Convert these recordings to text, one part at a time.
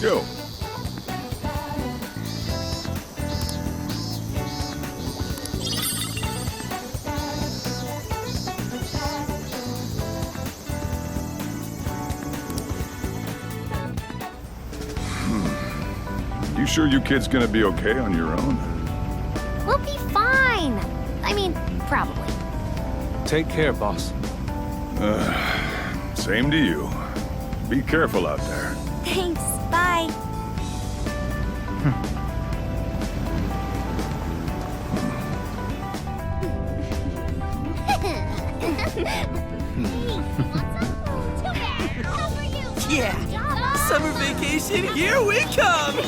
go. You sure you kids gonna be okay on your own? We'll be fine. I mean, probably. Take care, boss. Same to you. Be careful out there. Thanks. Bye. Yeah! Summer vacation, here we come!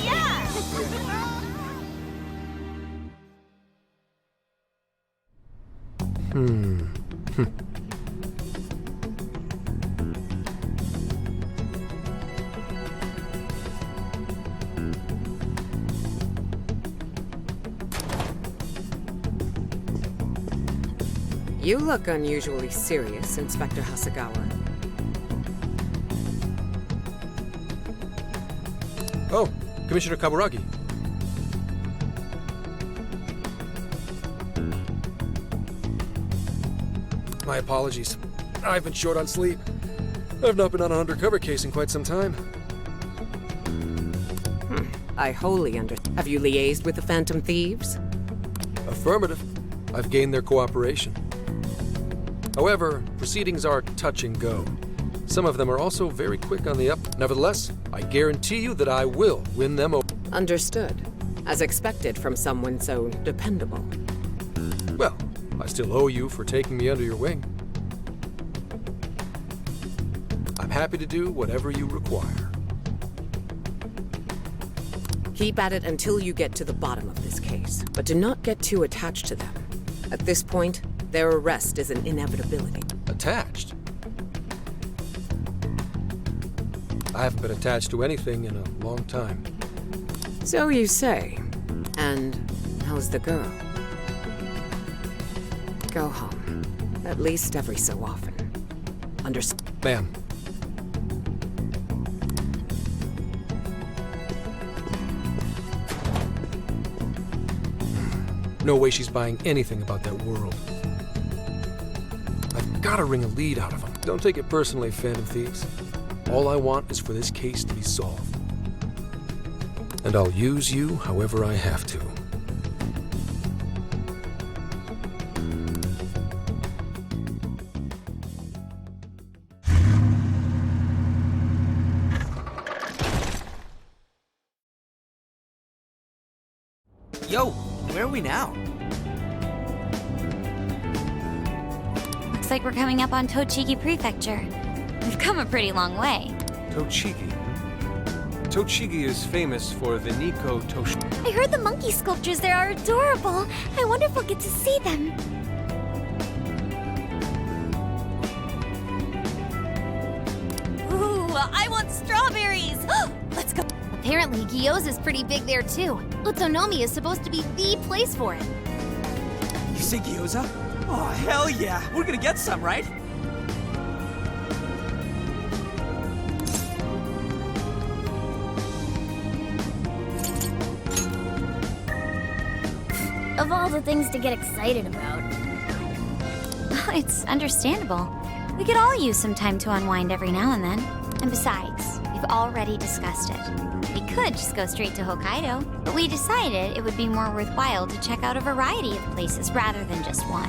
You look unusually serious, Inspector Hasagawa. Oh, Commissioner Kaburagi. My apologies. I've been short on sleep. I've not been on an undercover case in quite some time. I wholly understand. Have you liaised with the Phantom Thieves? Affirmative. I've gained their cooperation. However, proceedings are touch and go. Some of them are also very quick on the up. Nevertheless, I guarantee you that I will win them over. Understood. As expected from someone so dependable. Well, I still owe you for taking me under your wing. I'm happy to do whatever you require. Keep at it until you get to the bottom of this case, but do not get too attached to them. At this point, their arrest is an inevitability. Attached? I haven't been attached to anything in a long time. So you say. And how's the girl? Go home. At least every so often. Understand? Ma'am. No way she's buying anything about that world. I've got to wring a lead out of them. Don't take it personally, Phantom Thieves. All I want is for this case to be solved. And I'll use you however I have to. Yo, where are we now? Looks like we're coming up on Tochigi Prefecture. We've come a pretty long way. Tochigi. Tochigi is famous for the Nikko Toshi. I heard the monkey sculptures there are adorable. I wonder if we'll get to see them. Ooh, I want strawberries! Let's go. Apparently, gyoza's pretty big there too. Utsunomiya is supposed to be the place for it. You say gyoza? Oh, hell yeah! We're gonna get some, right? Of all the things to get excited about. It's understandable. We could all use some time to unwind every now and then. And besides, we've already discussed it. We could just go straight to Hokkaido, but we decided it would be more worthwhile to check out a variety of places rather than just one.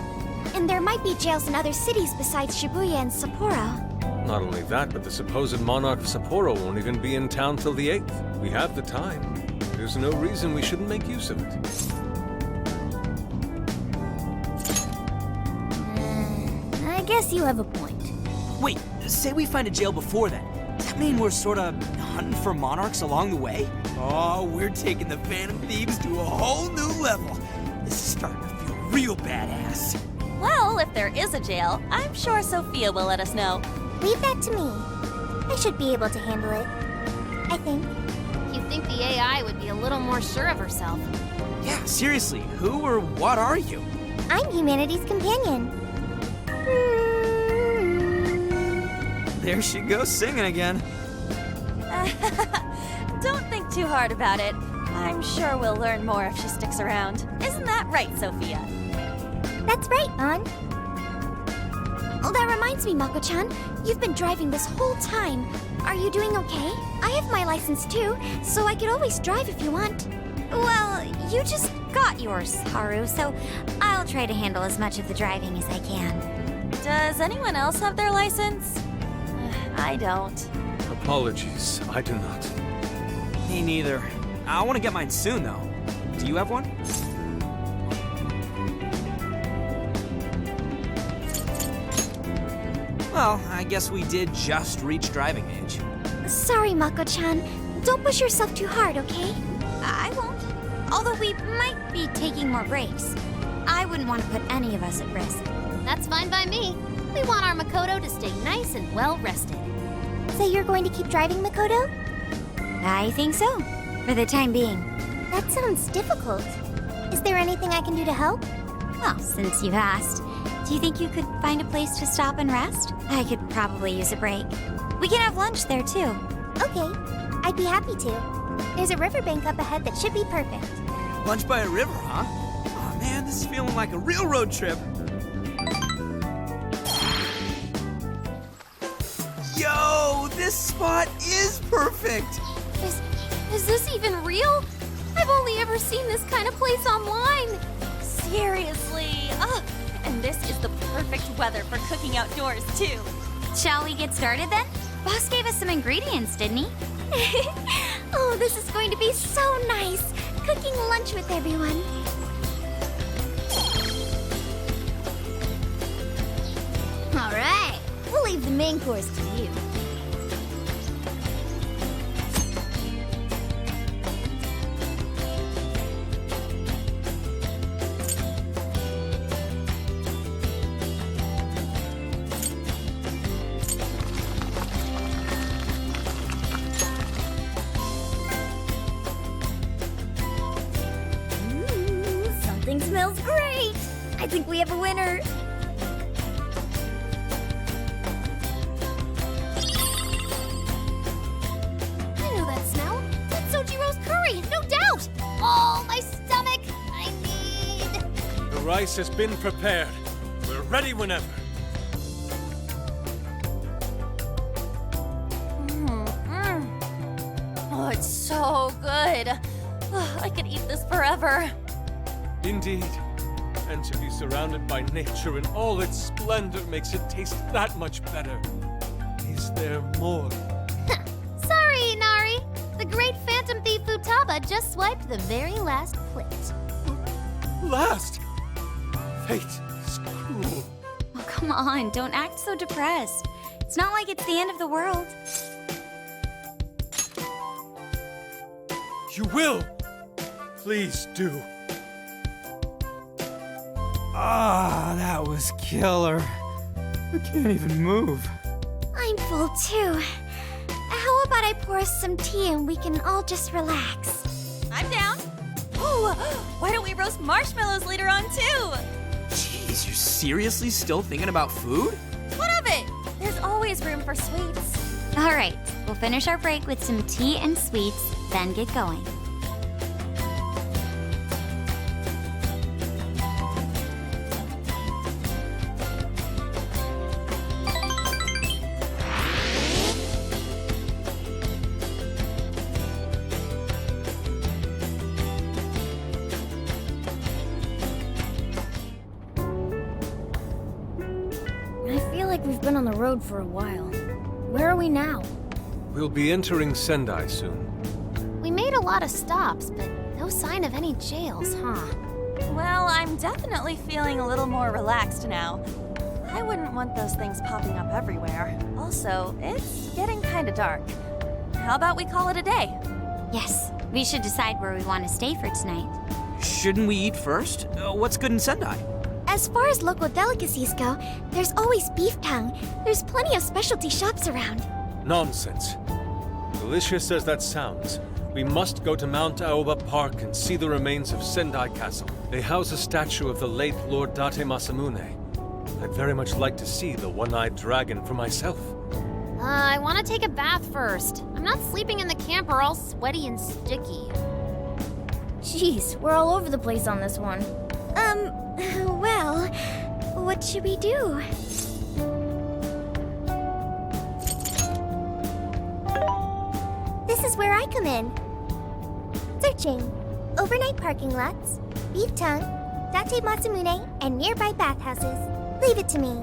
And there might be jails in other cities besides Shibuya and Sapporo. Not only that, but the supposed monarch of Sapporo won't even be in town till the 8th. We have the time. There's no reason we shouldn't make use of it. I guess you have a point. Wait, say we find a jail before then. Does that mean we're sorta hunting for monarchs along the way? Oh, we're taking the Phantom Thieves to a whole new level. This is starting to feel real badass. Well, if there is a jail, I'm sure Sophia will let us know. Leave that to me. I should be able to handle it. I think. You'd think the AI would be a little more sure of herself. Yeah, seriously, who or what are you? I'm humanity's companion. There she goes singing again. don't think too hard about it. I'm sure we'll learn more if she sticks around. Isn't that right, Sophia? That's right, An. Oh, that reminds me, Mako-chan. You've been driving this whole time. Are you doing okay? I have my license too, so I could always drive if you want. Well, you just got yours, Haru, so I'll try to handle as much of the driving as I can. Does anyone else have their license? I don't. Apologies, I do not. Me neither. I want to get mine soon, though. Do you have one? Well, I guess we did just reach driving age. Sorry, Mako-chan. Don't push yourself too hard, okay? I won't. Although we might be taking more breaks. I wouldn't want to put any of us at risk. That's fine by me. We want our Makoto to stay nice and well rested. So you're going to keep driving, Makoto? I think so, for the time being. That sounds difficult. Is there anything I can do to help? Well, since you've asked, do you think you could find a place to stop and rest? I could probably use a break. We can have lunch there, too. Okay, I'd be happy to. There's a riverbank up ahead that should be perfect. Lunch by a river, huh? Oh man, this is feeling like a real road trip. Yo, this spot is perfect. Is this even real? I've only ever seen this kind of place online. Seriously. Ugh. And this is the perfect weather for cooking outdoors, too. Shall we get started then? Boss gave us some ingredients, didn't he? Oh, this is going to be so nice. Cooking lunch with everyone. All right, we'll leave the main course to you. Something smells great. I think we have a winner. I know that smell. That's Sojiro's curry, no doubt. Oh, my stomach. I need... The rice has been prepared. We're ready whenever. Oh, it's so good. Ugh, I could eat this forever. Indeed. And to be surrounded by nature in all its splendor makes it taste that much better. Is there more? Sorry, Inari. The great phantom thief Futaba just swiped the very last plate. Last! Fate is cruel. Oh, come on, don't act so depressed. It's not like it's the end of the world. You will! Please do. Ah, that was killer. I can't even move. I'm full too. How about I pour us some tea and we can all just relax? I'm down. Ooh, why don't we roast marshmallows later on, too? Jeez, you're seriously still thinking about food? What of it? There's always room for sweets. All right, we'll finish our break with some tea and sweets, then get going. I feel like we've been on the road for a while. Where are we now? We'll be entering Sendai soon. We made a lot of stops, but no sign of any jails, huh? Well, I'm definitely feeling a little more relaxed now. I wouldn't want those things popping up everywhere. Also, it's getting kind of dark. How about we call it a day? Yes, we should decide where we want to stay for tonight. Shouldn't we eat first? What's good in Sendai? As far as local delicacies go, there's always beef tongue. There's plenty of specialty shops around. Nonsense. Delicious as that sounds, we must go to Mount Aoba Park and see the remains of Sendai Castle. They house a statue of the late Lord Date Masamune. I'd very much like to see the one-eyed dragon for myself. I want to take a bath first. I'm not sleeping in the camper all sweaty and sticky. Jeez, we're all over the place on this one. Well, what should we do? This is where I come in. Searching. Overnight parking lots, beef tongue, Date Masamune, and nearby bathhouses. Leave it to me.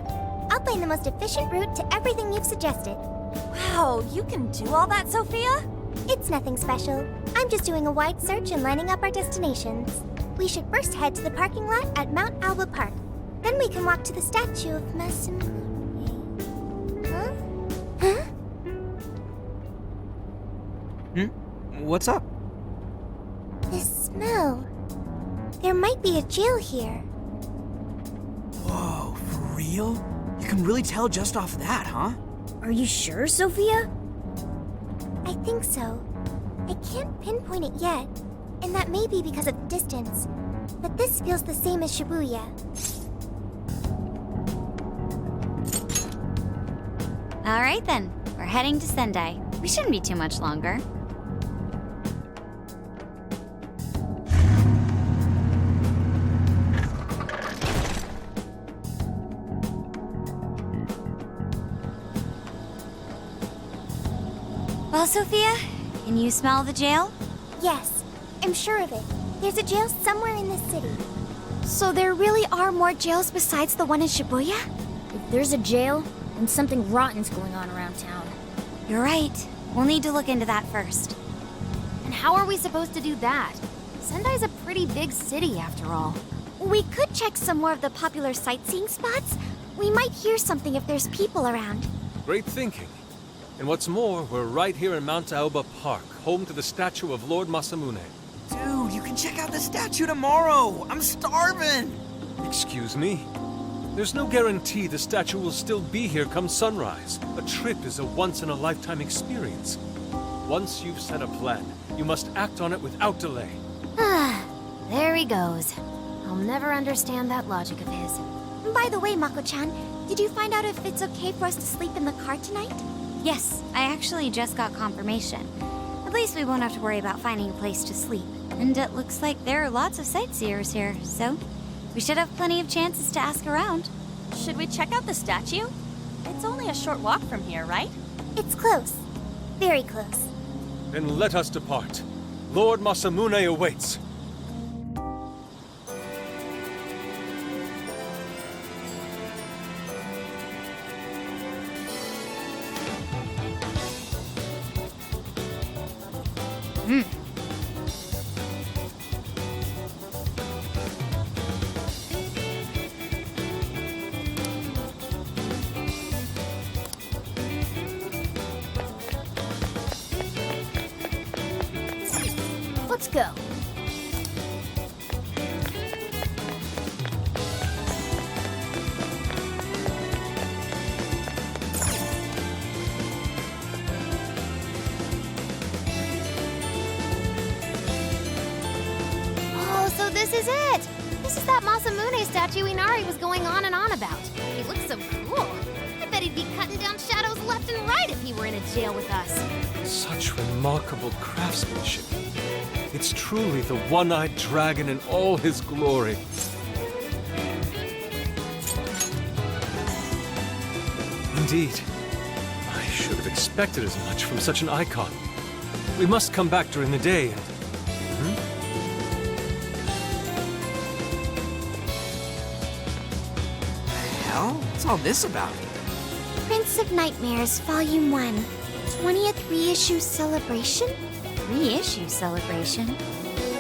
I'll find the most efficient route to everything you've suggested. Wow, you can do all that, Sophia? It's nothing special. I'm just doing a wide search and lining up our destinations. We should first head to the parking lot at Mount Alba Park. Then we can walk to the statue of Masamune. Huh? Huh? What's up? This smell. There might be a jail here. Whoa, for real? You can really tell just off that, huh? Are you sure, Sophia? I think so. I can't pinpoint it yet, and that may be because of distance. But this feels the same as Shibuya. All right then, we're heading to Sendai. We shouldn't be too much longer. Well, Sophia, can you smell the jail? Yes, I'm sure of it. There's a jail somewhere in this city. So there really are more jails besides the one in Shibuya? If there's a jail, then something rotten's going on around town. You're right. We'll need to look into that first. And how are we supposed to do that? Sendai's a pretty big city, after all. We could check some more of the popular sightseeing spots. We might hear something if there's people around. Great thinking. And what's more, we're right here in Mount Aoba Park, home to the statue of Lord Masamune. Dude, you can check out the statue tomorrow. I'm starving. Excuse me? There's no guarantee the statue will still be here come sunrise. A trip is a once-in-a-lifetime experience. Once you've set a plan, you must act on it without delay. There he goes. I'll never understand that logic of his. By the way, Mako-chan, did you find out if it's okay for us to sleep in the car tonight? Yes, I actually just got confirmation. At least we won't have to worry about finding a place to sleep. And it looks like there are lots of sightseers here, so we should have plenty of chances to ask around. Should we check out the statue? It's only a short walk from here, right? It's close. Very close. Then let us depart. Lord Masamune awaits. Let's go. Oh, so this is it! This is that Masamune statue Inari was going on and on about. He looks so cool. I bet he'd be cutting down shadows left and right if he were in a jail with us. Such remarkable craftsmanship. It's truly the one-eyed dragon in all his glory. Indeed. I should have expected as much from such an icon. We must come back during the day and... Hell? What's all this about? Prince of Nightmares, Volume 1. 20th reissue celebration? Reissue celebration?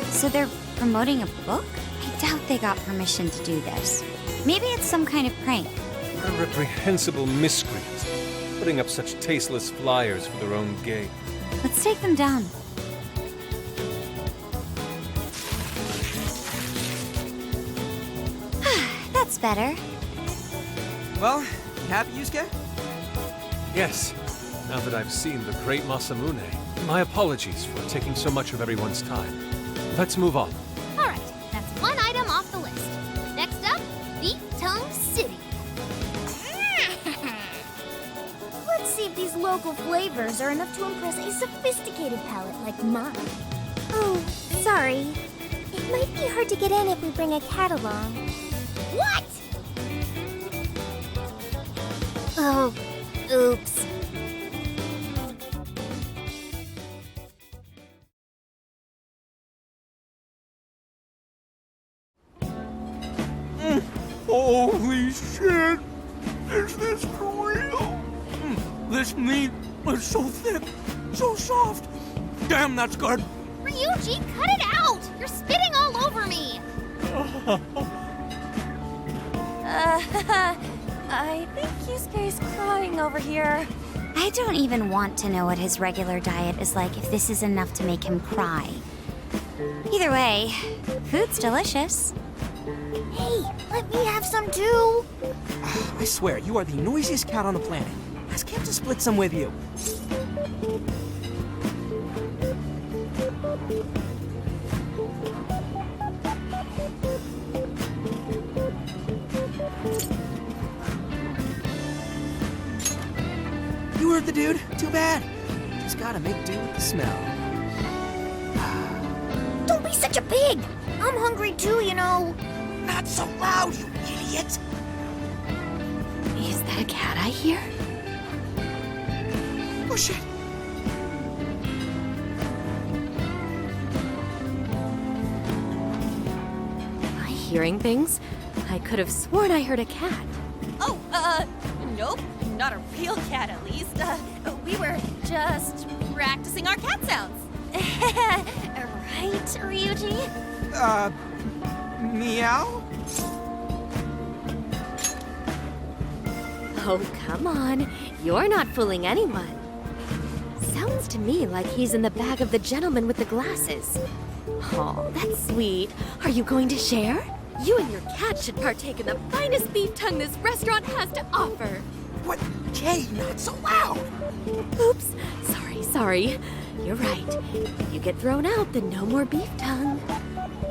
So they're promoting a book? I doubt they got permission to do this. Maybe it's some kind of prank. What a reprehensible miscreant, putting up such tasteless flyers for their own gain. Let's take them down. That's better. Well, you happy, Yusuke? Yes, now that I've seen the great Masamune, my apologies for taking so much of everyone's time. Let's move on. All right, that's one item off the list. Next up, Beef Tongue City. Let's see if these low local flavors are enough to impress a sophisticated palate like mine. Oh, sorry. It might be hard to get in if we bring a cat along. What? Oh, oops. Holy shit! Is this for real? This meat is so thick, so soft. Damn, that's good. Ryuji, cut it out! You're spitting all over me! I think Yusuke's crying over here. I don't even want to know what his regular diet is like if this is enough to make him cry. Either way, food's delicious. Hey, let me have some too. I swear, you are the noisiest cat on the planet. Ask him to split some with you. You heard the dude. Too bad. Just gotta make do with the smell. Don't be such a pig. I'm hungry too, you know. Not so loud, you idiot! Is that a cat I hear? Oh shit! Am I hearing things? I could have sworn I heard a cat. Oh, nope. Not a real cat, at least. We were just practicing our cat sounds. Right, Ryuji? Meow? Oh, come on. You're not fooling anyone. Sounds to me like he's in the bag of the gentleman with the glasses. Oh, that's sweet. Are you going to share? You and your cat should partake in the finest beef tongue this restaurant has to offer. What? Jay, not so loud! Oops. Sorry. You're right. If you get thrown out, then no more beef tongue.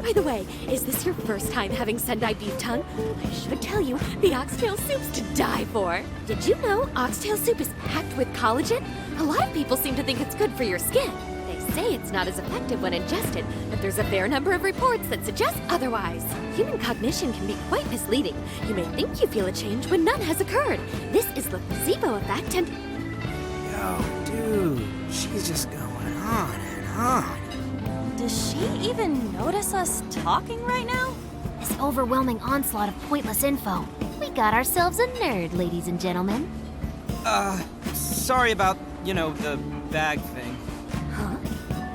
By the way, is this your first time having Sendai beef tongue? I should tell you, the oxtail soup's to die for. Did you know oxtail soup is packed with collagen? A lot of people seem to think it's good for your skin. They say it's not as effective when ingested, but there's a fair number of reports that suggest otherwise. Human cognition can be quite misleading. You may think you feel a change when none has occurred. This is the placebo effect and... Yo, dude, she's just going on and on. Does she even notice us talking right now? This overwhelming onslaught of pointless info. We got ourselves a nerd, ladies and gentlemen. Sorry about, the bag thing. Huh?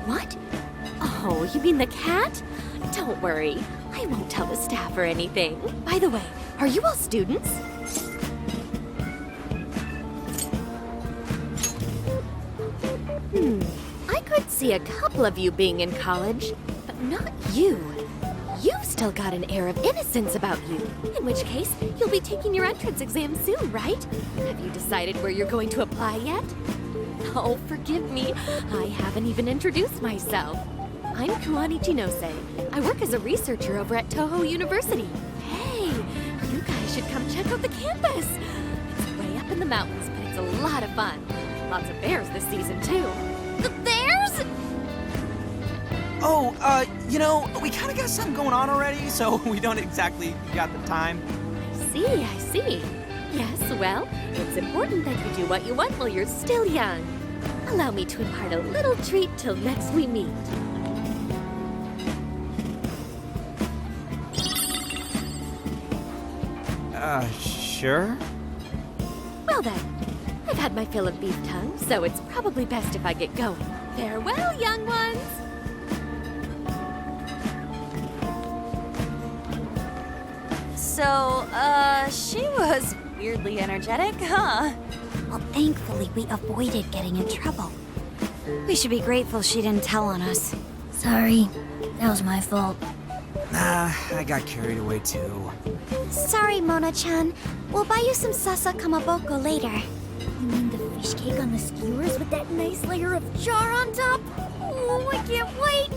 What? Oh, you mean the cat? Don't worry. I won't tell the staff or anything. By the way, are you all students? I could see a couple of you being in college, but not you. You've still got an air of innocence about you. In which case, you'll be taking your entrance exam soon, right? Have you decided where you're going to apply yet? Oh, forgive me. I haven't even introduced myself. I'm Kuani Chinose. I work as a researcher over at Toho University. Hey, you guys should come check out the campus. It's way up in the mountains, but it's a lot of fun. Lots of bears this season, too. The bears? Oh, we kind of got something going on already, so we don't exactly got the time. I see. Yes, well, it's important that you do what you want while you're still young. Allow me to impart a little treat till next we meet. Sure? Well then, I've had my fill of beef tongue, so it's probably best if I get going. Farewell, young ones! So, she was weirdly energetic, huh? Well, thankfully, we avoided getting in trouble. We should be grateful she didn't tell on us. Sorry, that was my fault. Nah, I got carried away too. Sorry, Mona-chan. We'll buy you some sasa kamaboko later. You mean the fish cake on the skewers with that nice layer of char on top? Oh, I can't wait!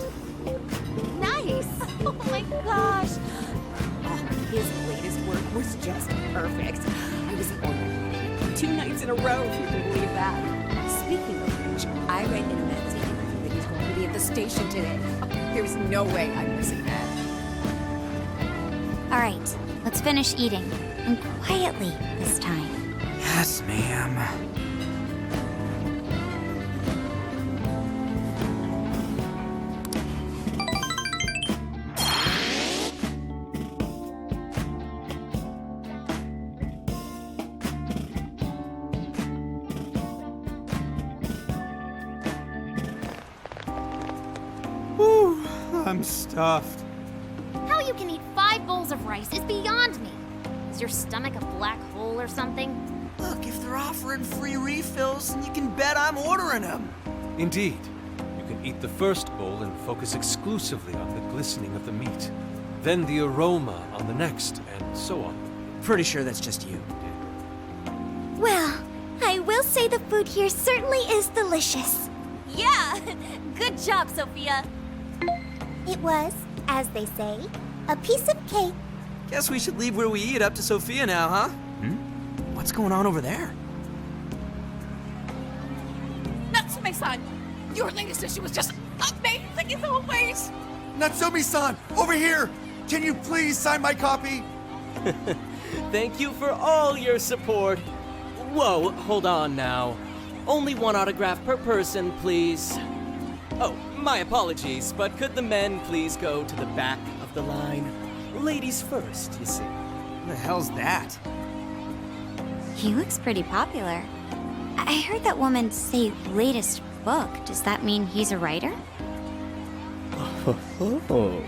Nice! Oh my gosh! Oh, his latest work was just perfect. I was ordered 2 nights in a row, if you can believe that. Speaking of which, I read in a magazine interview that he's going to be at the station today. There's no way I'm missing that. All right, let's finish eating. And quietly this time. Yes, ma'am. Whew, I'm stuffed. How you can eat 5 bowls of rice is beyond me. Is your stomach a black hole or something? Look, if they're offering free refills, then you can bet I'm ordering them. Indeed. You can eat the first bowl and focus exclusively on the glistening of the meat. Then the aroma on the next, and so on. Pretty sure that's just you. Well, I will say the food here certainly is delicious. Yeah! Good job, Sophia. It was, as they say, a piece of cake. Guess we should leave where we eat up to Sophia now, huh? What's going on over there? Natsume-san, your latest issue was just amazing as always. Natsumi-san, over here! Can you please sign my copy? Thank you for all your support. Whoa, hold on now. Only one autograph per person, please. Oh, my apologies, but could the men please go to the back of the line? Ladies first, you see. What the hell's that? He looks pretty popular. I heard that woman say latest book. Does that mean he's a writer? Oh.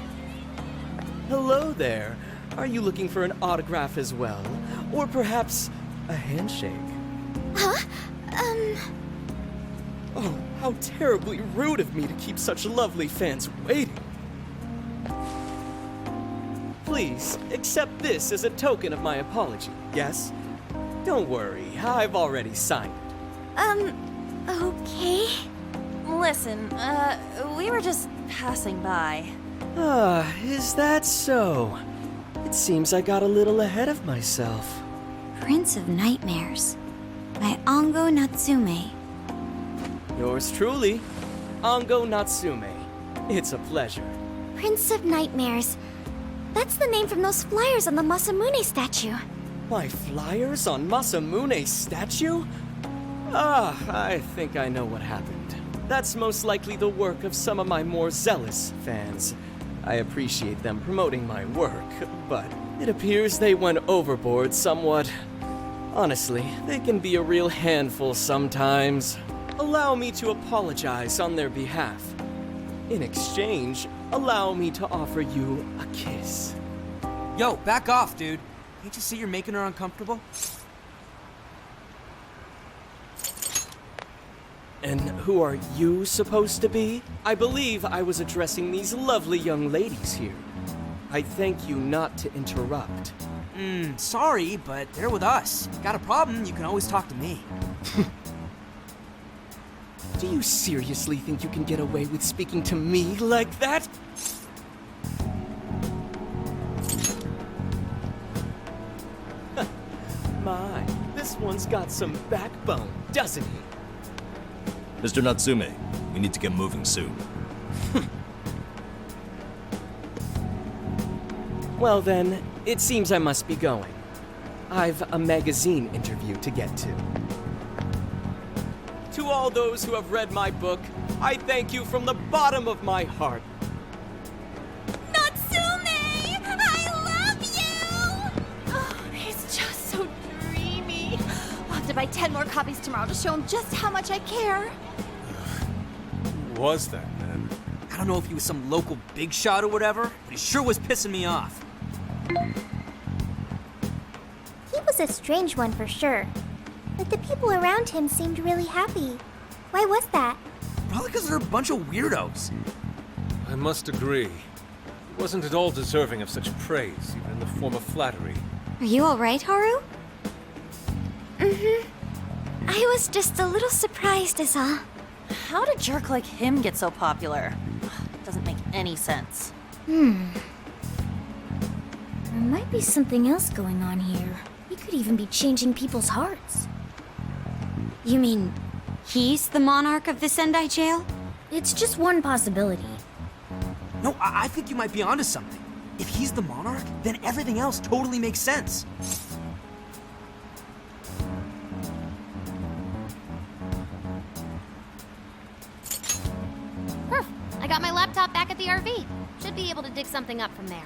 Hello there. Are you looking for an autograph as well? Or perhaps a handshake? Huh? Oh, how terribly rude of me to keep such lovely fans waiting. Please, accept this as a token of my apology, yes? Don't worry, I've already signed it. Okay. Listen, we were just passing by. Ah, is that so? It seems I got a little ahead of myself. Prince of Nightmares by Ango Natsume. Yours truly, Ango Natsume. It's a pleasure. Prince of Nightmares. That's the name from those flyers on the Masamune statue. My flyers on Masamune's statue? Ah, I think I know what happened. That's most likely the work of some of my more zealous fans. I appreciate them promoting my work, but it appears they went overboard somewhat. Honestly, they can be a real handful sometimes. Allow me to apologize on their behalf. In exchange, allow me to offer you a kiss. Yo, back off, dude. Can't you see you're making her uncomfortable? And who are you supposed to be? I believe I was addressing these lovely young ladies here. I thank you not to interrupt. Sorry, but they're with us. Got a problem, you can always talk to me. Do you seriously think you can get away with speaking to me like that? My, this one's got some backbone, doesn't he? Mr. Natsume, we need to get moving soon. Well then, it seems I must be going. I've a magazine interview to get to. To all those who have read my book, I thank you from the bottom of my heart. Natsume! I love you! Oh, he's just so dreamy. I'll have to buy 10 more copies tomorrow to show him just how much I care. Who was that, man? I don't know if he was some local big shot or whatever, but he sure was pissing me off. He was a strange one for sure. But the people around him seemed really happy. Why was that? Probably because they're a bunch of weirdos. I must agree. He wasn't at all deserving of such praise, even in the form of flattery. Are you alright, Haru? I was just a little surprised is all. How did a jerk like him get so popular? Doesn't make any sense. There might be something else going on here. He could even be changing people's hearts. You mean He's the monarch of the Sendai jail? It's just one possibility. No, I think you might be onto something. If he's the monarch, then everything else totally makes sense. Perf, I got my laptop back at the RV. Should be able to dig something up from there.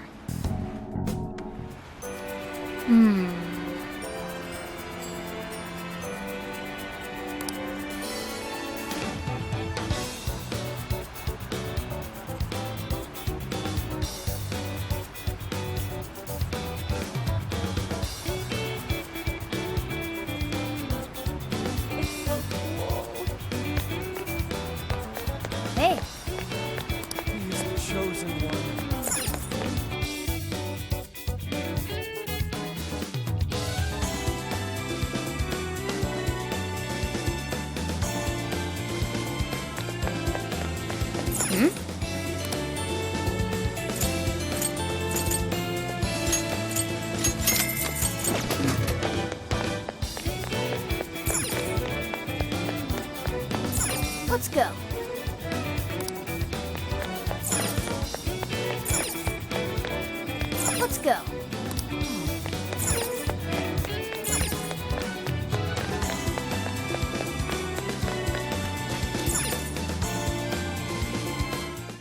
Hey, He's the chosen one. let's go. Let's go.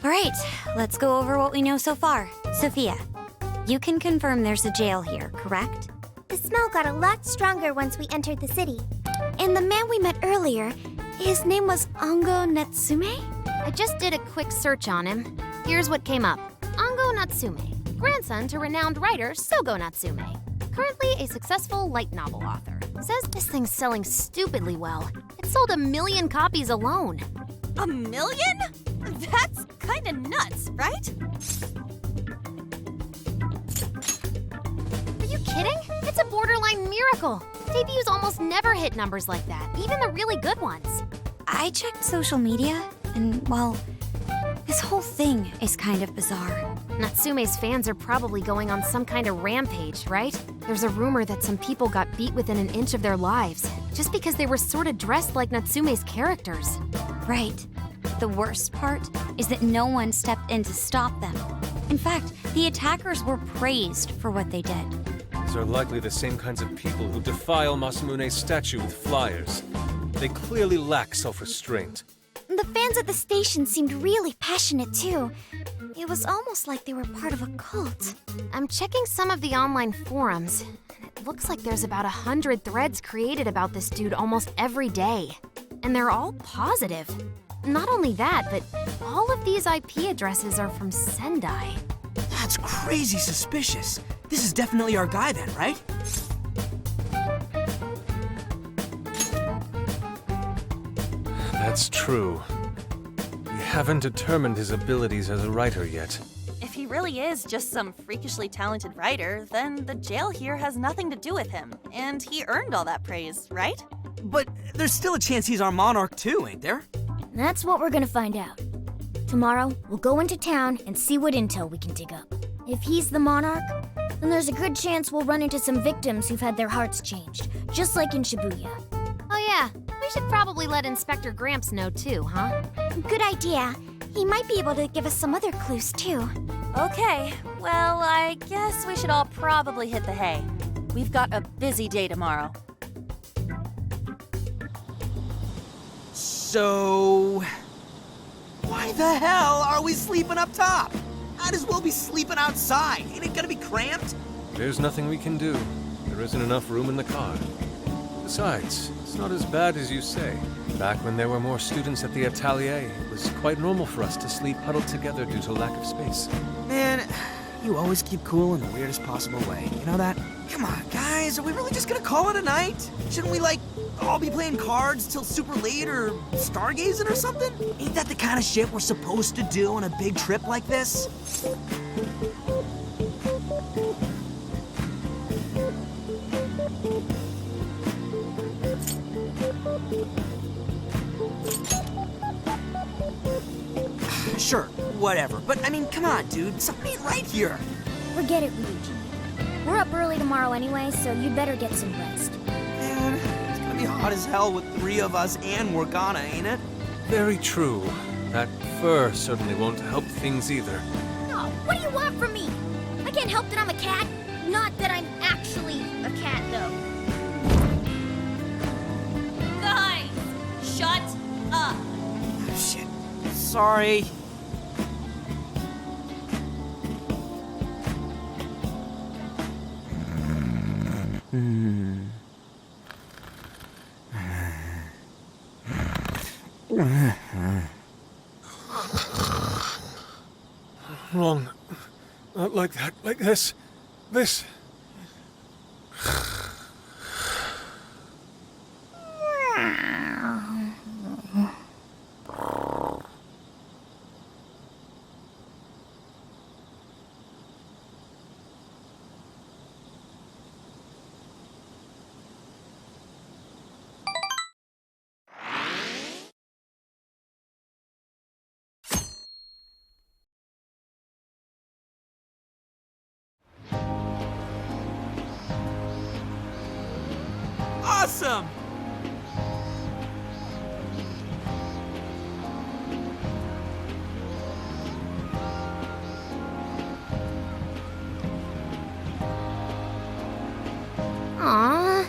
All right, let's go over what we know so far. Sophia, you can confirm there's a jail here, correct? The smell got a lot stronger once we entered the city. And the man we met earlier, his name was Ango Natsume? I just did a quick search on him. Here's what came up. Ango Natsume, grandson to renowned writer Sogo Natsume. Currently a successful light novel author. Says this thing's selling stupidly well. It sold 1 million copies alone. 1 million? That's kinda nuts, right? Are you kidding? It's a borderline miracle. Debuts almost never hit numbers like that, even the really good ones. I checked social media, and, well, this whole thing is kind of bizarre. Natsume's fans are probably going on some kind of rampage, right? There's a rumor that some people got beat within an inch of their lives, just because they were sort of dressed like Natsume's characters. Right. The worst part is that no one stepped in to stop them. In fact, the attackers were praised for what they did. These are likely the same kinds of people who defile Masamune's statue with flyers. They clearly lack self-restraint. The fans at the station seemed really passionate too. It was almost like they were part of a cult. I'm checking some of the online forums, and it looks like there's about 100 threads created about this dude almost every day. And they're all positive. Not only that, but all of these IP addresses are from Sendai. That's crazy suspicious. This is definitely our guy then, right? That's true. We haven't determined his abilities as a writer yet. If he really is just some freakishly talented writer, then the jail here has nothing to do with him, and he earned all that praise, right? But there's still a chance he's our monarch too, ain't there? That's what we're gonna find out. Tomorrow, we'll go into town and see what intel we can dig up. If he's the monarch, then there's a good chance we'll run into some victims who've had their hearts changed, just like in Shibuya. Oh yeah, we should probably let Inspector Gramps know too, huh? Good idea. He might be able to give us some other clues too. Okay, well, I guess we should all probably hit the hay. We've got a busy day tomorrow. So... why the hell are we sleeping up top? Might as well be sleeping outside. Ain't it gonna be cramped? There's nothing we can do. There isn't enough room in the car. Besides, it's not as bad as you say. Back when there were more students at the atelier, it was quite normal for us to sleep huddled together due to lack of space. Man, you always keep cool in the weirdest possible way. You know that? Come on, guys, are we really just gonna call it a night? Shouldn't we, like, all be playing cards till super late or stargazing or something? Ain't that the kind of shit we're supposed to do on a big trip like this? Sure, whatever. But, I mean, come on, dude. Something ain't right here. Forget it, Luigi. We're up early tomorrow anyway, so you'd better get some rest. Man, it's gonna be hot as hell with 3 of us and Morgana, ain't it? Very true. That fur certainly won't help things either. Oh, what do you want from me? I can't help that I'm a cat. Not that I'm actually a cat, though. Guys, shut up. Shit. Sorry. Wrong. Not like that. Like this. This. Awesome! Aww.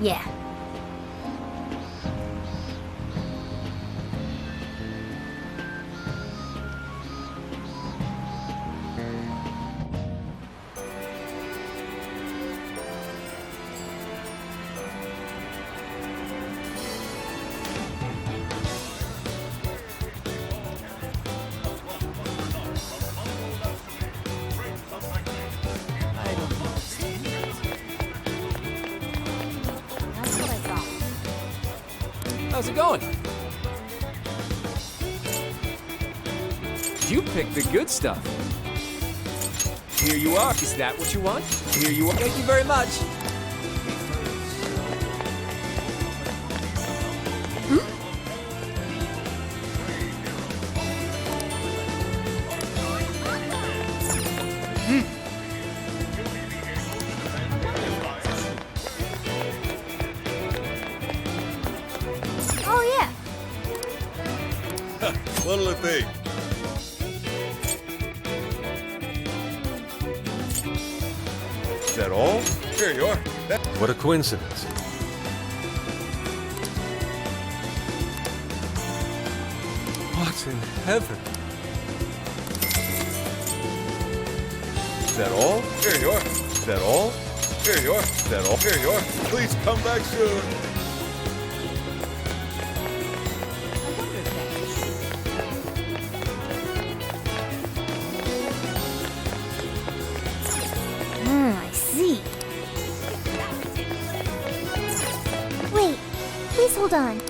Yeah. How's it going? You picked the good stuff. Here you are. Is that what you want? Here you are. Thank you very much. Oh, yeah. What'll it be? Is that all? Here you are. What a coincidence. What in heaven? Is that all? Here you are. Is that all? Here you are. Is that all? Here you are. Please come back soon. I see. Wait, please hold on.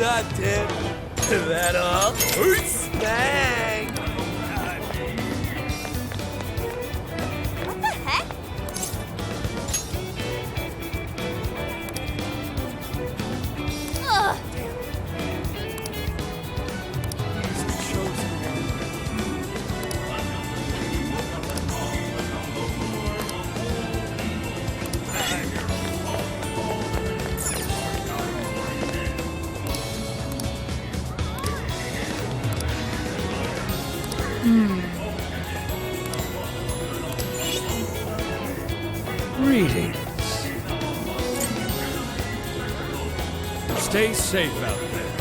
up, dude? That all? Bang! What the heck? Ugh. Greetings. Stay safe out there.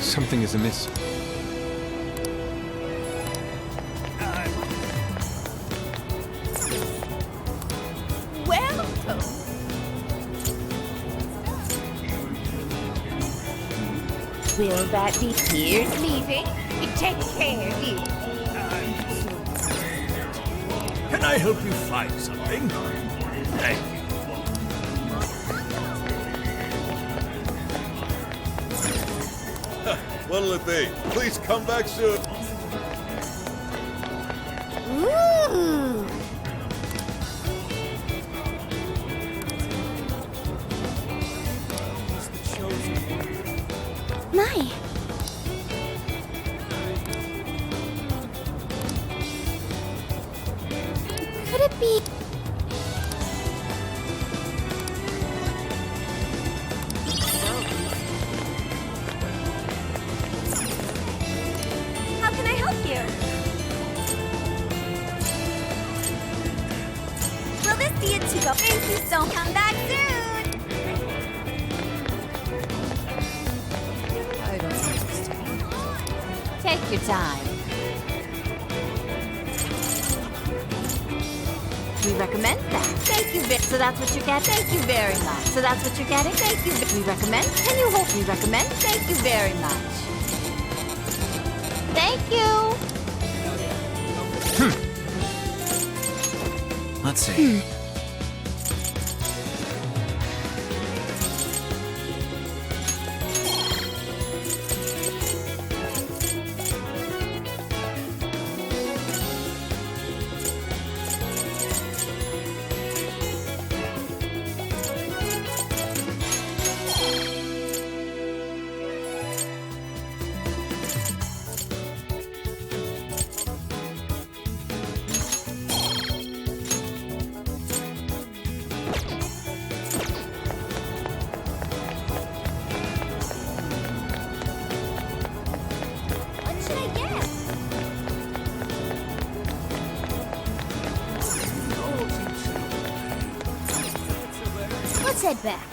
Something is amiss. Welcome. Will that be Piers leaving? Take care of you. Can I help you find something? Thank you. What'll it be? Please come back soon. Ooh! My. Could it be? How can I help you? Will this be a to-go? Thank you so much. Come back soon. I don't understand. Take your time. We recommend that. Thank you. So that's what you get. Thank you very much. So that's what you're getting. Thank you. We recommend. Can you hold? We recommend. Thank you very much. Thank you. Let's see. What should I get? Let's head back.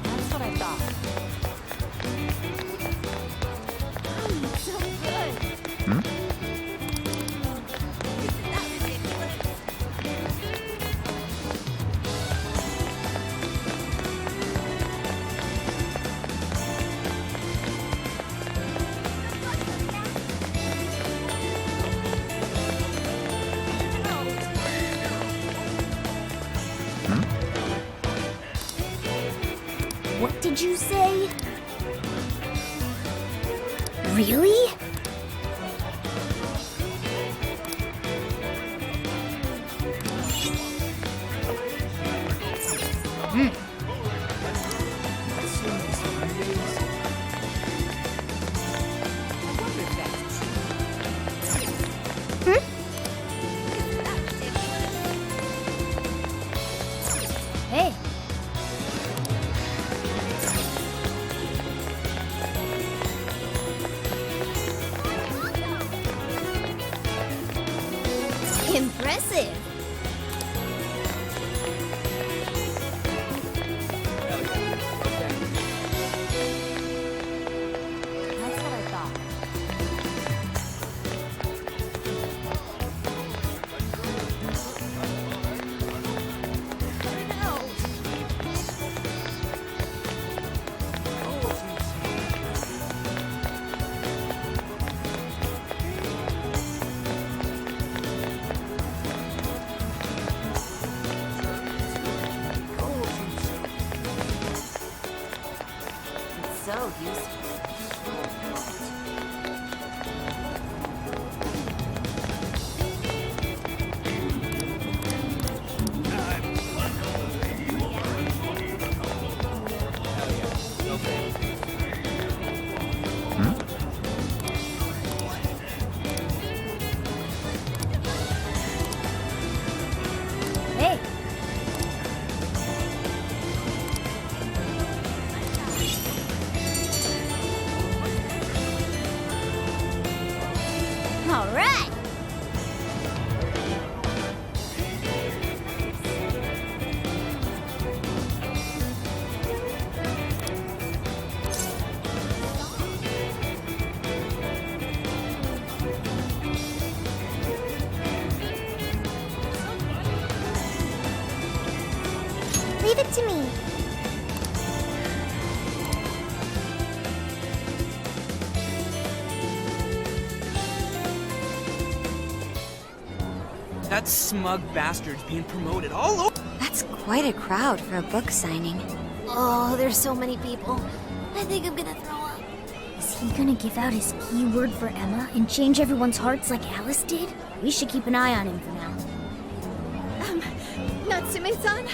That's what I thought. So good. Isn't that ridiculous? What did you say? Really? Hey. Impressive. That's what I thought. All right! Leave it to me. That smug bastard's being promoted all over. That's quite a crowd for a book signing. Oh, there's so many people. I think I'm gonna throw up. Is he gonna give out his keyword for Emma and change everyone's hearts like Alice did? We should keep an eye on him for now. Natsume-san,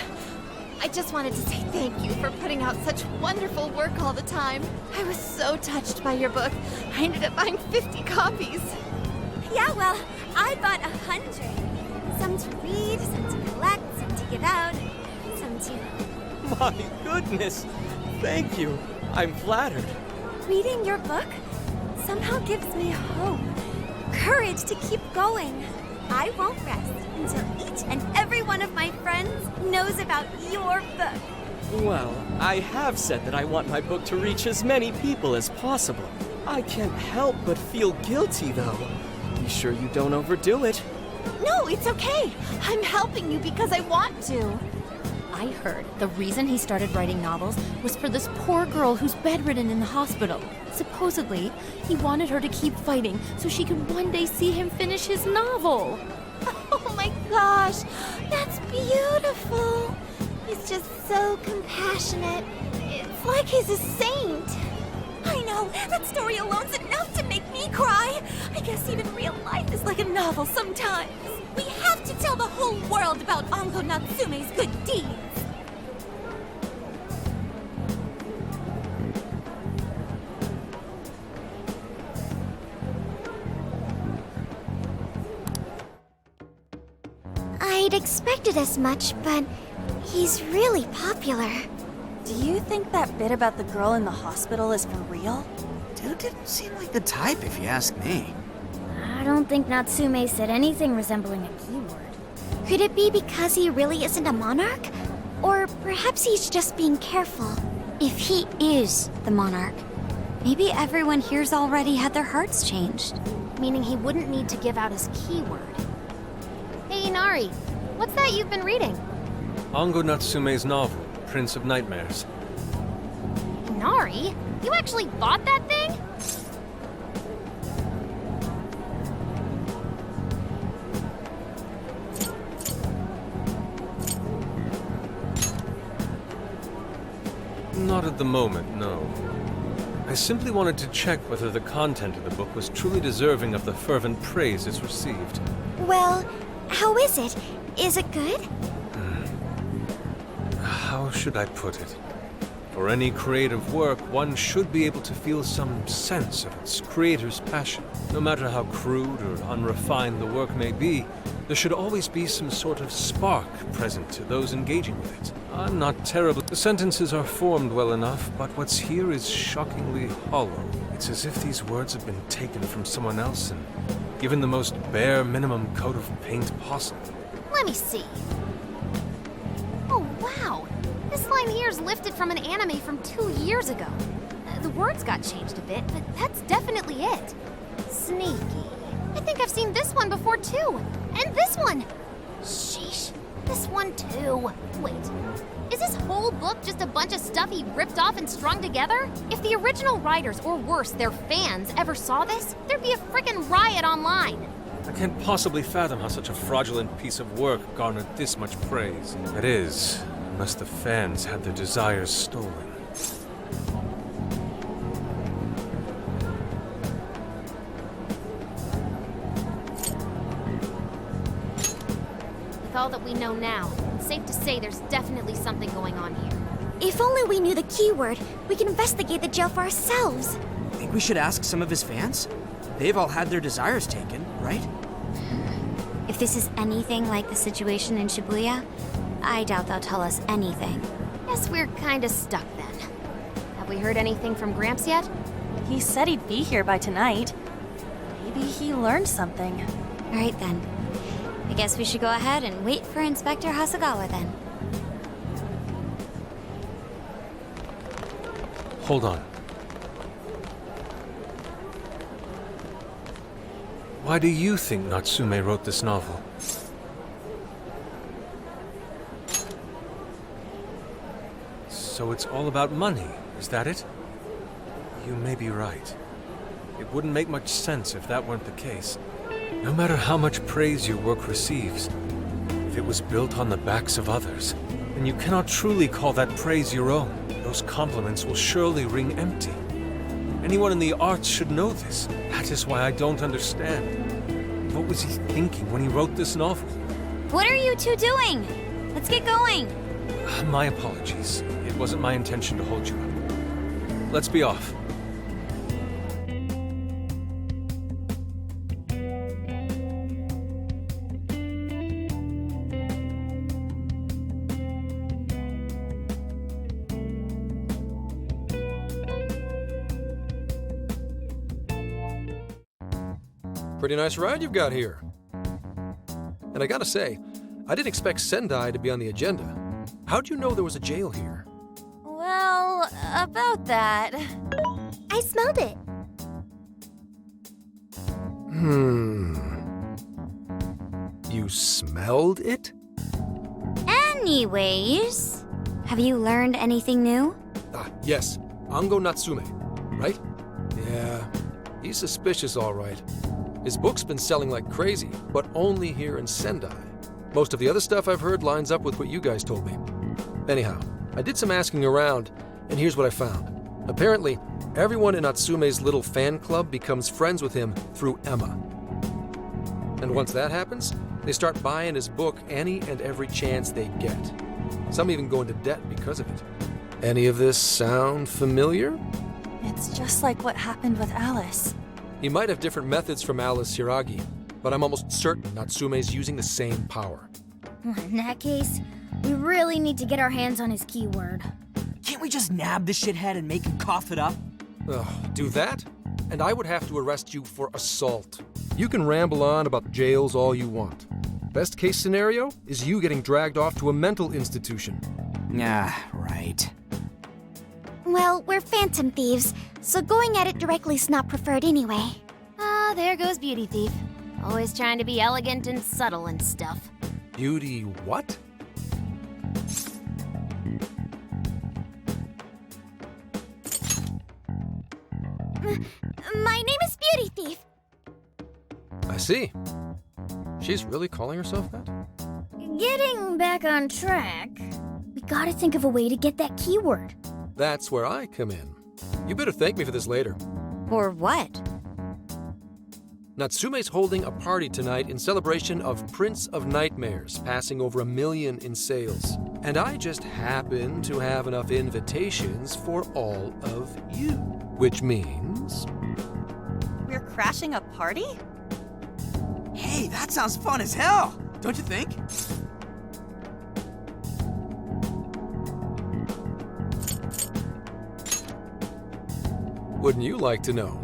I just wanted to say thank you for putting out such wonderful work all the time. I was so touched by your book. I ended up buying 50 copies. Yeah, well, I bought 100. Some to read, some to collect, some to give out, some to... My goodness! Thank you. I'm flattered. Reading your book somehow gives me hope, courage to keep going. I won't rest until each and every one of my friends knows about your book. Well, I have said that I want my book to reach as many people as possible. I can't help but feel guilty, though. Be sure you don't overdo it. No, it's okay. I'm helping you because I want to. I heard the reason he started writing novels was for this poor girl who's bedridden in the hospital. Supposedly, he wanted her to keep fighting so she could one day see him finish his novel. Oh my gosh, that's beautiful. He's just so compassionate. It's like he's a saint. I know, that story alone's enough to make me cry. I guess even real life is like a novel sometimes. We have to tell the whole world about Ango Natsume's good deeds. I'd expected as much, but he's really popular. Do you think that bit about the girl in the hospital is for real? Dude didn't seem like the type, if you ask me. I don't think Natsume said anything resembling a keyword. Could it be because he really isn't a monarch? Or perhaps he's just being careful. If he is the monarch, maybe everyone here's already had their hearts changed. Meaning he wouldn't need to give out his keyword. Hey, Inari, what's that you've been reading? Ango Natsume's novel, Prince of Nightmares. Inari? You actually bought that thing? Not at the moment, no. I simply wanted to check whether the content of the book was truly deserving of the fervent praise it's received. Well, how is it? Is it good? How should I put it? For any creative work, one should be able to feel some sense of its creator's passion. No matter how crude or unrefined the work may be, there should always be some sort of spark present to those engaging with it. I'm not terrible. The sentences are formed well enough, but what's here is shockingly hollow. It's as if these words have been taken from someone else and given the most bare minimum coat of paint possible. Let me see. Oh, wow. This line here is lifted from an anime from 2 years ago. The words got changed a bit, but that's definitely it. Sneaky. I think I've seen this one before, too. And this one. Sheesh. This one, too. Wait. Is this whole book just a bunch of stuff he ripped off and strung together? If the original writers, or worse, their fans, ever saw this, there'd be a frickin' riot online. I can't possibly fathom how such a fraudulent piece of work garnered this much praise. That is, unless the fans had their desires stolen. With all that we know now, it's safe to say there's definitely something going on here. If only we knew the keyword, we could investigate the jail for ourselves. Think we should ask some of his fans? They've all had their desires taken, right? If this is anything like the situation in Shibuya, I doubt they'll tell us anything. Guess we're kinda stuck then. Have we heard anything from Gramps yet? He said he'd be here by tonight. Maybe he learned something. All right then. I guess we should go ahead and wait for Inspector Hasagawa then. Hold on. Why do you think Natsume wrote this novel? So it's all about money, is that it? You may be right. It wouldn't make much sense if that weren't the case. No matter how much praise your work receives, if it was built on the backs of others, then you cannot truly call that praise your own. Those compliments will surely ring empty. Anyone in the arts should know this. That is why I don't understand. What was he thinking when he wrote this novel? What are you two doing? Let's get going. My apologies. It wasn't my intention to hold you up. Let's be off. Pretty nice ride you've got here. And I gotta say, I didn't expect Sendai to be on the agenda. How'd you know there was a jail here? Well, about that. I smelled it. You smelled it? Anyways, have you learned anything new? Yes. Ango Natsume, right? Yeah, he's suspicious all right. His book's been selling like crazy, but only here in Sendai. Most of the other stuff I've heard lines up with what you guys told me. Anyhow, I did some asking around, and here's what I found. Apparently, everyone in Natsume's little fan club becomes friends with him through Emma. And once that happens, they start buying his book any and every chance they get. Some even go into debt because of it. Any of this sound familiar? It's just like what happened with Alice. He might have different methods from Alice Hiragi, but I'm almost certain Natsume's using the same power. In that case, we really need to get our hands on his keyword. Can't we just nab the shithead and make him cough it up? Do that? And I would have to arrest you for assault. You can ramble on about jails all you want. Best case scenario is you getting dragged off to a mental institution. Right. Well, we're phantom thieves, so going at it directly's not preferred anyway. Ah, there goes Beauty Thief. Always trying to be elegant and subtle and stuff. Beauty what? My name is Beauty Thief. I see. She's really calling herself that? Getting back on track, we gotta think of a way to get that keyword. That's where I come in. You better thank me for this later. Or what? Natsume's holding a party tonight in celebration of Prince of Nightmares, passing over 1 million in sales. And I just happen to have enough invitations for all of you. Which means... We're crashing a party? Hey, that sounds fun as hell, don't you think? Wouldn't you like to know?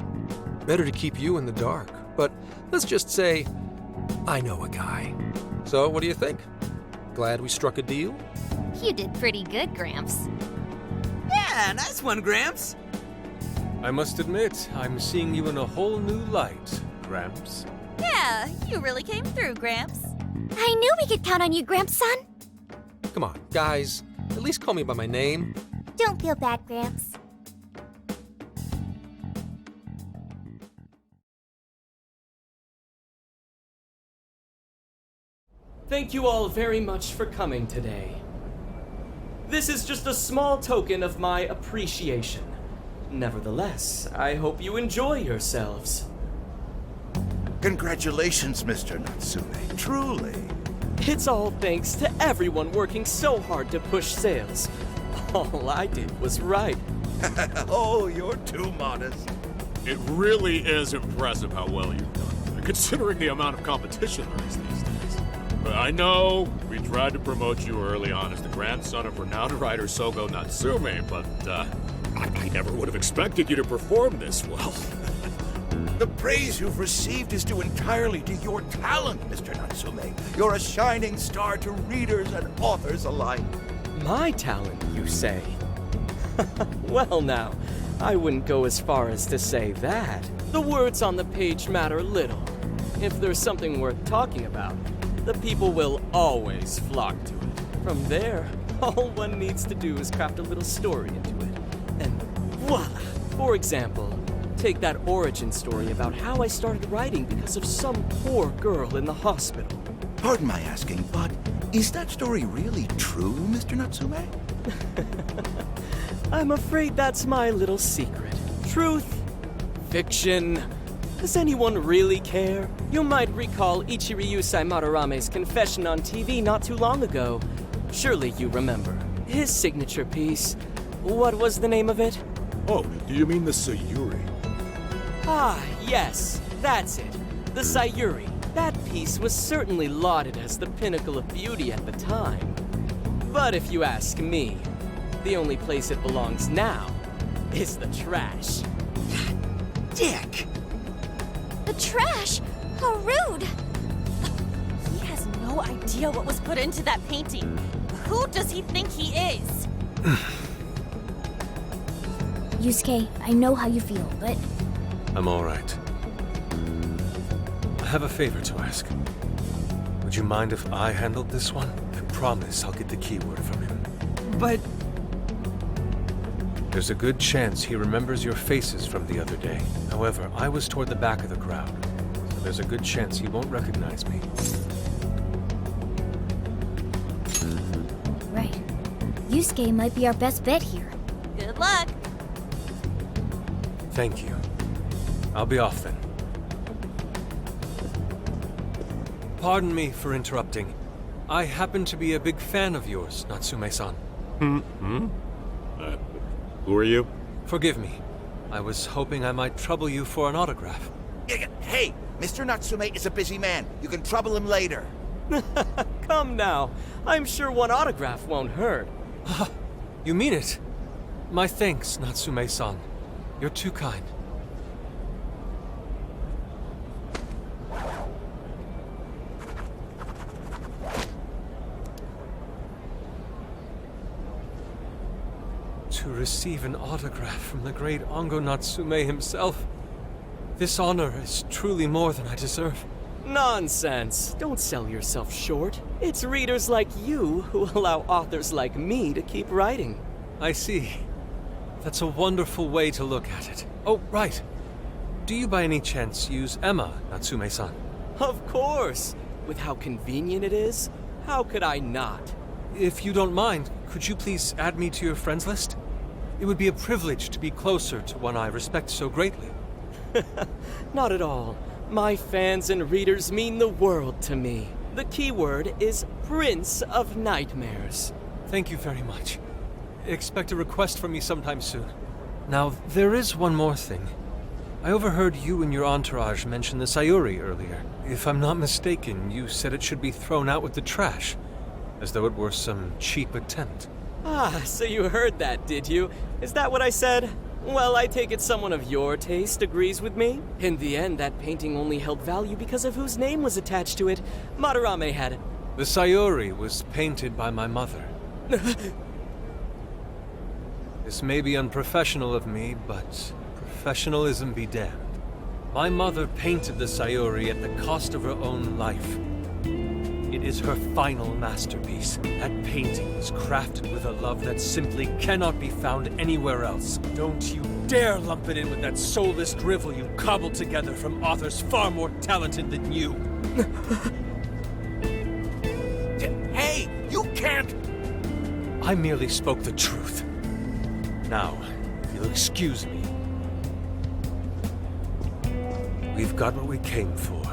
Better to keep you in the dark, but let's just say I know a guy. So what do you think? Glad we struck a deal? You did pretty good, Gramps. Yeah, nice one, Gramps. I must admit, I'm seeing you in a whole new light, Gramps. Yeah, you really came through, Gramps. I knew we could count on you, Gramps-son. Come on, guys. At least call me by my name. Don't feel bad, Gramps. Thank you all very much for coming today. This is just a small token of my appreciation. Nevertheless, I hope you enjoy yourselves. Congratulations, Mr. Natsume. Truly. It's all thanks to everyone working so hard to push sales. All I did was write. Oh, you're too modest. It really is impressive how well you've done, considering the amount of competition there is these days. But I know we tried to promote you early on as the grandson of renowned writer Sogo Natsume, but I never would have expected you to perform this well. The praise you've received is due entirely to your talent, Mr. Natsume. You're a shining star to readers and authors alike. My talent, you say? Well now, I wouldn't go as far as to say that. The words on the page matter little. If there's something worth talking about, the people will always flock to it. From there, all one needs to do is craft a little story into it. And voila! For example, take that origin story about how I started writing because of some poor girl in the hospital. Pardon my asking, but is that story really true, Mr. Natsume? I'm afraid that's my little secret. Truth, fiction. Does anyone really care? You might recall Ichiryu Madarame's confession on TV not too long ago. Surely you remember. His signature piece. What was the name of it? Oh, do you mean the Sayuri? Ah, yes, that's it. The Sayuri. That piece was certainly lauded as the pinnacle of beauty at the time. But if you ask me, the only place it belongs now is the trash. Dick! The trash? How rude! He has no idea what was put into that painting. Who does he think he is? Yusuke, I know how you feel, but I'm all right. I have a favor to ask. Would you mind if I handled this one? I promise I'll get the keyword from him. But There's a good chance he remembers your faces from the other day. However, I was toward the back of the crowd, so there's a good chance he won't recognize me. right. Yusuke might be our best bet here. Good luck. Thank you. I'll be off then. Pardon me for interrupting. I happen to be a big fan of yours, Natsume-san. Who are you? Forgive me. I was hoping I might trouble you for an autograph. Hey, Mr. Natsume is a busy man. You can trouble him later. Come now. I'm sure one autograph won't hurt. You mean it? My thanks, Natsume-san. You're too kind. To receive an autograph from the great Ongo Natsume himself. This honor is truly more than I deserve. Nonsense. Don't sell yourself short. It's readers like you who allow authors like me to keep writing. I see. That's a wonderful way to look at it. Oh, right. Do you by any chance use Emma, Natsume-san? Of course. With how convenient it is, how could I not? If you don't mind, could you please add me to your friends list? It would be a privilege to be closer to one I respect so greatly. Not at all. My fans and readers mean the world to me. The keyword is Prince of Nightmares. Thank you very much. Expect a request from me sometime soon. Now, there is one more thing. I overheard you and your entourage mention the Sayuri earlier. If I'm not mistaken, you said it should be thrown out with the trash, as though it were some cheap attempt. Ah, so you heard that, did you? Is that what I said? Well, I take it someone of your taste agrees with me. In the end, that painting only held value because of whose name was attached to it. Madarame had it. The Sayuri was painted by my mother. This may be unprofessional of me, but professionalism be damned. My mother painted the Sayuri at the cost of her own life. It is her final masterpiece. That painting was crafted with a love that simply cannot be found anywhere else. Don't you dare lump it in with that soulless drivel you cobbled together from authors far more talented than you. Hey, you can't! I merely spoke the truth. Now, if you'll excuse me. We've got what we came for.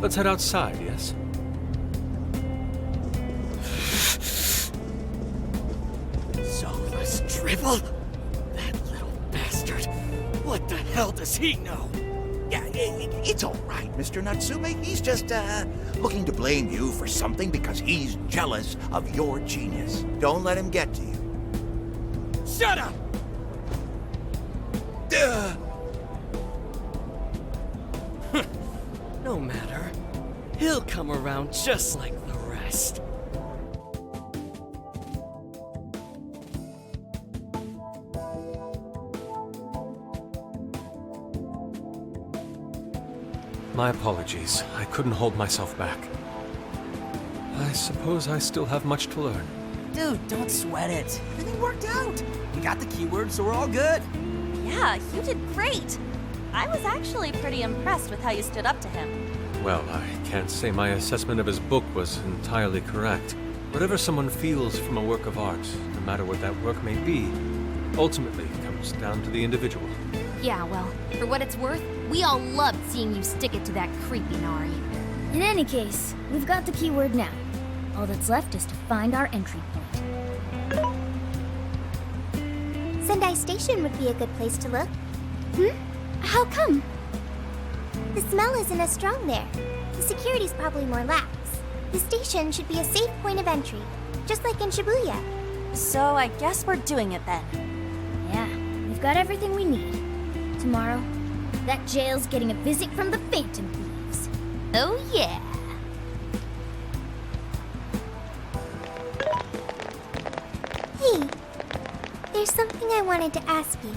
Let's head outside, yes? Soulless drivel? That little bastard. What the hell does he know? Yeah, it's all right, Mr. Natsume. He's just, looking to blame you for something because he's jealous of your genius. Don't let him get to you. Shut up! matter. He'll come around just like the rest. My apologies. I couldn't hold myself back. I suppose I still have much to learn. Dude, don't sweat it. Everything worked out. We got the keywords, so we're all good. Yeah, you did great. I was actually pretty impressed with how you stood up to him. Well, I can't say my assessment of his book was entirely correct. Whatever someone feels from a work of art, no matter what that work may be, ultimately comes down to the individual. Yeah, well, for what it's worth, we all loved seeing you stick it to that creepy Nari. In any case, we've got the keyword now. All that's left is to find our entry point. Sendai Station would be a good place to look. How come? The smell isn't as strong there. The security's probably more lax. The station should be a safe point of entry, just like in Shibuya. So I guess we're doing it then. Yeah, we've got everything we need. Tomorrow, that jail's getting a visit from the Phantom Thieves. Oh yeah. Hey, there's something I wanted to ask you.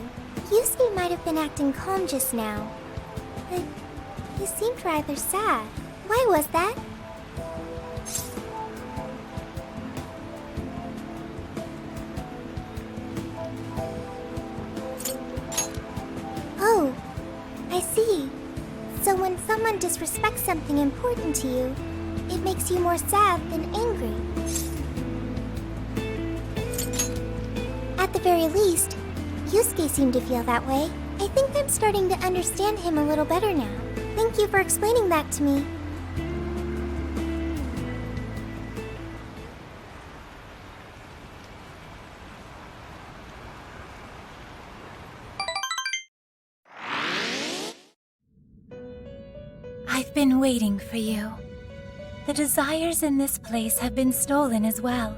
Yusuke might have been acting calm just now, but he seemed rather sad. Why was that? Oh, I see. So when someone disrespects something important to you, it makes you more sad than angry. At the very least, Yusuke seemed to feel that way. I think I'm starting to understand him a little better now. Thank you for explaining that to me. I've been waiting for you. The desires in this place have been stolen as well.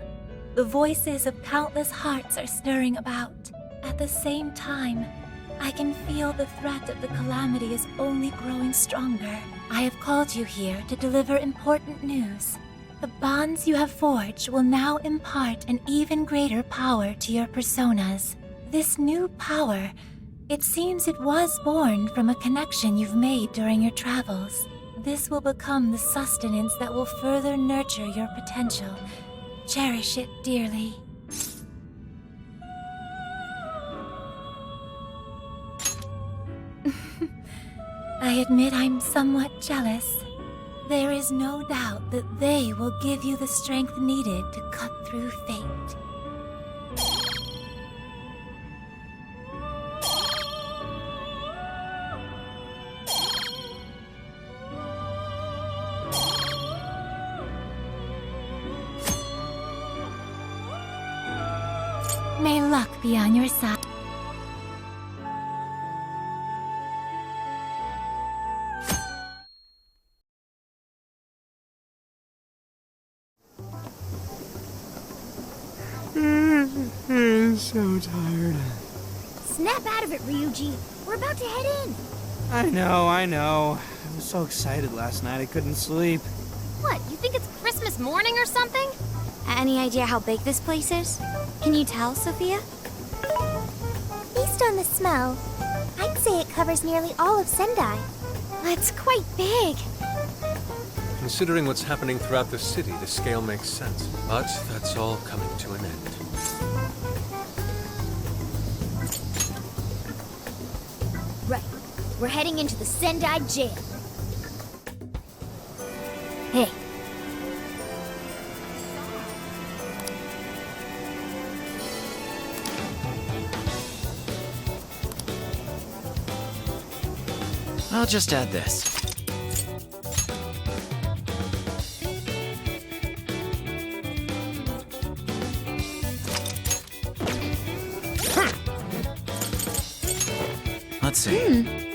The voices of countless hearts are stirring about. At the same time, I can feel the threat of the calamity is only growing stronger. I have called you here to deliver important news. The bonds you have forged will now impart an even greater power to your personas. This new power, it seems it was born from a connection you've made during your travels. This will become the sustenance that will further nurture your potential. Cherish it dearly. I admit I'm somewhat jealous. There is no doubt that they will give you the strength needed to cut through fate. May luck be on your side. So tired. Snap out of it, Ryuji. We're about to head in. I know. I was so excited last night I couldn't sleep. What, you think it's Christmas morning or something? Any idea how big this place is? Can you tell, Sophia? Based on the smell, I'd say it covers nearly all of Sendai. It's quite big. Considering what's happening throughout the city, the scale makes sense. But that's all coming to an end. Right. We're heading into the Sendai jail. Hey. I'll just add this. Let's see.